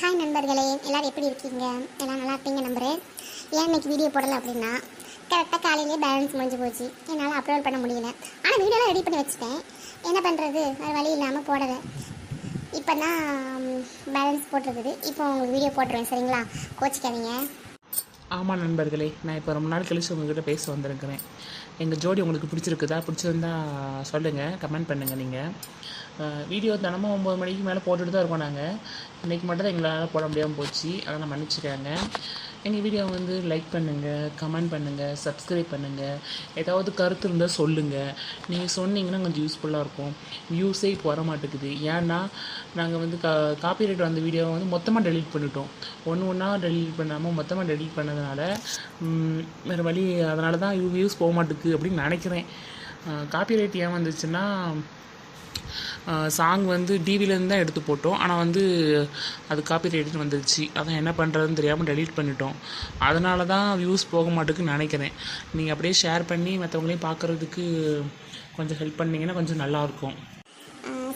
Hi நண்பர்களே, எல்லோரும் எப்படி இருக்கீங்க? எல்லாம் நல்லா இருப்பீங்க நம்புகிறேன். ஏன் இன்றைக்கி வீடியோ போடலை அப்படின்னா, கரெக்டாக காலையிலே பேலன்ஸ் முடிஞ்சு போச்சு. என்னால் அப்லோட் பண்ண முடியல. ஆனால் வீடியோலாம் ரெடி பண்ணி வச்சுட்டேன். என்ன பண்ணுறது, வேறு வழி இல்லாமல் போடலை. இப்போ தான் பேலன்ஸ் போட்டிருக்குது. இப்போ உங்களுக்கு வீடியோ போட்டுருவேன், சரிங்களா? கோச்சிக்காதீங்க. ஆமாம் நண்பர்களே, நான் இப்போ ரொம்ப நாள் கழிச்சு உங்கள்கிட்ட பேச வந்திருக்கிறேன். எங்கள் ஜோடி உங்களுக்கு பிடிச்சிருக்குதா? பிடிச்சிருந்தா சொல்லுங்கள், கமெண்ட் பண்ணுங்கள். நீங்கள் வீடியோ தினமும் 9 மணிக்கு மேலே போட்டுட்டு தான் இருக்கோம். நாங்கள் இன்றைக்கி மட்டும் தான் எங்களால் போட முடியாமல் போச்சு, அதனால் மன்னிச்சுக்காங்க. எங்கள் வீடியோ வந்து லைக் பண்ணுங்கள், கமெண்ட் பண்ணுங்கள், சப்ஸ்கிரைப் பண்ணுங்கள். ஏதாவது கருத்து இருந்தால் சொல்லுங்கள். நீங்கள் சொன்னீங்கன்னா கொஞ்சம் யூஸ்ஃபுல்லாக இருக்கும். வியூஸே இப்போ வர மாட்டேங்குது. ஏன்னா நாங்கள் வந்து காப்பிரைட் வந்த வீடியோவை வந்து மொத்தமாக டெலீட் பண்ணிட்டோம். ஒன்று ஒன்றா டெலீட் பண்ணாமல் மொத்தமாக டெலீட் பண்ணதுனால வேறு வழி, அதனால தான் வியூஸ் போக மாட்டேங்குது அப்படின்னு நினைக்கிறேன். காப்பிரைட் ஏன் வந்துச்சுன்னா, சாங் வந்து டிவிலேருந்து தான் எடுத்து போட்டோம். ஆனால் வந்து அது காப்பிரைட்னு வந்துருச்சு. அதான் என்ன பண்ணுறதுன்னு தெரியாமல் டெலீட் பண்ணிட்டோம். அதனால தான் வியூஸ் போக மாட்டேங்குன்னு நினைக்கிறேன். நீங்கள் அப்படியே ஷேர் பண்ணி மற்றவங்களையும் பார்க்குறதுக்கு கொஞ்சம் ஹெல்ப் பண்ணிங்கன்னா கொஞ்சம் நல்லாயிருக்கும்.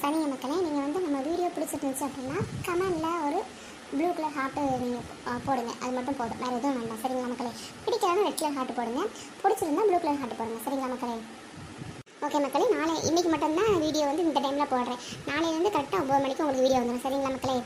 சரிங்க மக்களே, நீங்கள் வந்து நம்ம வீடியோ பிடிச்சிருந்துச்சு அப்படின்னா கமெண்டில் ஒரு ப்ளூ கலர் ஹார்ட்டு நீங்கள் போடுங்க. அது மட்டும் போதும், வேறு எதுவும் வேண்டாம். சரிங்களா மக்களே? பிடிக்காத ரெட் கலர் ஹார்ட்டு போடுங்க. பிடிச்சிருந்தா ப்ளூ கலர் ஹார்ட்டு போடுங்க. சரிங்களா மக்களே? ஓகே மக்களே, இன்றைக்கி மட்டும்தான் வீடியோ வந்து இந்த டைமில் போடுறேன். நாளையிலேருந்து கரெக்டாக 9 மணிக்கு உங்களுக்கு வீடியோ வந்துடும். சரிங்களா மக்களே?